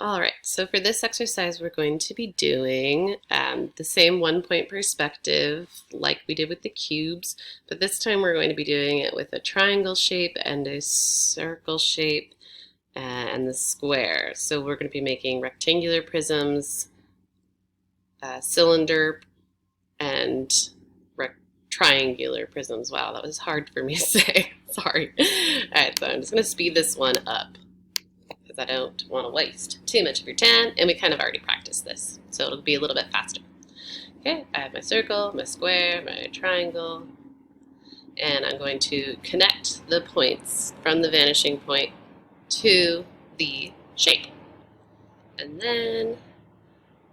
All right, so for this exercise, we're going to be doing the same 1-point perspective like we did with the cubes, but this time we're going to be doing it with a triangle shape and a circle shape and the square. So we're going to be making rectangular prisms, cylinder, and triangular prisms. Wow, that was hard for me to say. Sorry. All right, so I'm just going to speed this one up, because I don't want to waste too much of your time, and we kind of already practiced this, so it'll be a little bit faster. Okay, I have my circle, my square, my triangle, and I'm going to connect the points from the vanishing point to the shape. And then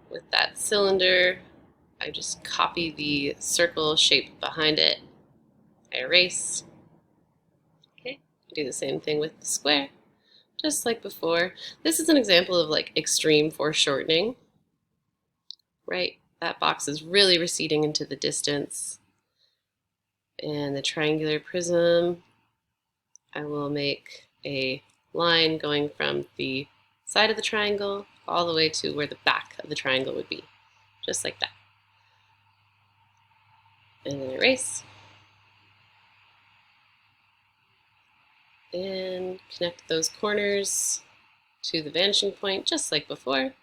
with that cylinder, I just copy the circle shape behind it. I erase. Okay, do the same thing with the square. Just like before. This is an example of like extreme foreshortening, right? That box is really receding into the distance. And the triangular prism, I will make a line going from the side of the triangle all the way to where the back of the triangle would be, just like that. And then erase. And connect those corners to the vanishing point, just like before.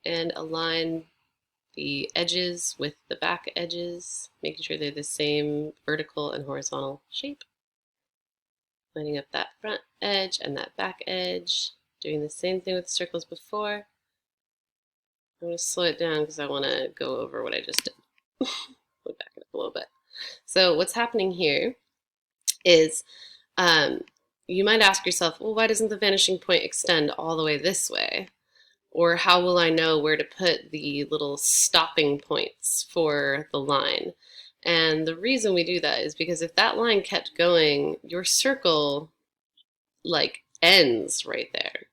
And align the edges with the back edges, making sure they're the same vertical and horizontal shape. Lining up that front edge and that back edge, doing the same thing with the circles before. I'm going to slow it down because I want to go over what I just did. We'll back it up a little bit. So what's happening here is you might ask yourself, well, why doesn't the vanishing point extend all the way this way? Or how will I know where to put the little stopping points for the line? And the reason we do that is because if that line kept going, your circle like ends right there.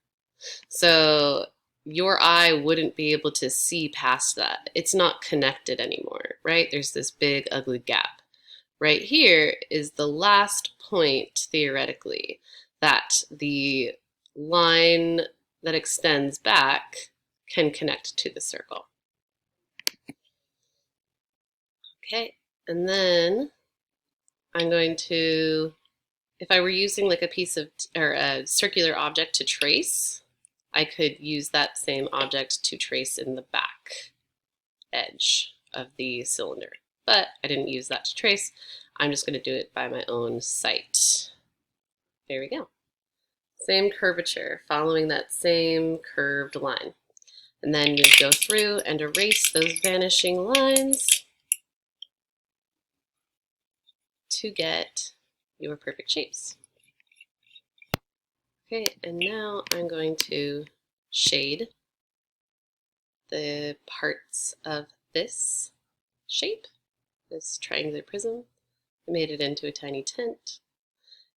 So your eye wouldn't be able to see past that. It's not connected anymore, right? There's this big ugly gap. Right here is the last point, theoretically, that the line that extends back can connect to the circle. Okay, and then I'm going to, if I were using like a piece of, or a circular object to trace, I could use that same object to trace in the back edge of the cylinder. But I didn't use that to trace. I'm just going to do it by my own sight. There we go. Same curvature, following that same curved line. And then you go through and erase those vanishing lines to get your perfect shapes. Okay, and now I'm going to shade the parts of this shape, this triangular prism. I made it into a tiny tent.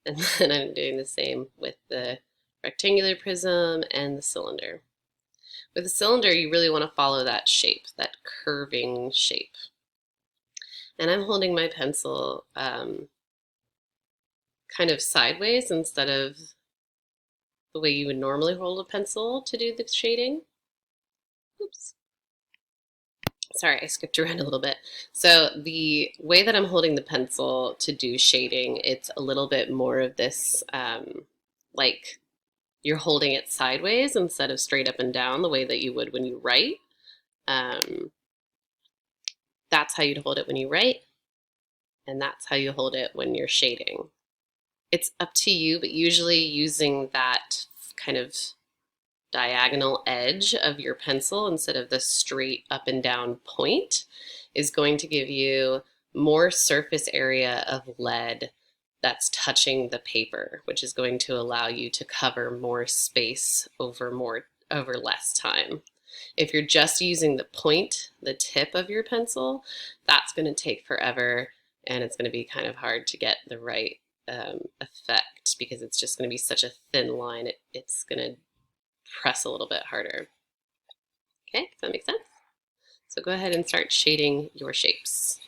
And then I'm doing the same with the rectangular prism and the cylinder. With the cylinder, you really want to follow that shape, that curving shape. And I'm holding my pencil kind of sideways instead of the way you would normally hold a pencil to do the shading. Oops. Sorry, I skipped around a little bit. So the way that I'm holding the pencil to do shading, it's a little bit more of this, like you're holding it sideways instead of straight up and down the way that you would when you write. That's how you'd hold it when you write, and that's how you hold it when you're shading. It's up to you, but usually using that kind of diagonal edge of your pencil instead of the straight up and down point is going to give you more surface area of lead that's touching the paper, which is going to allow you to cover more space over less time. If you're just using the point, the tip of your pencil, that's going to take forever, and it's going to be kind of hard to get the right effect because it's just going to be such a thin line. It's going to press a little bit harder. Okay, does that make sense? So go ahead and start shading your shapes.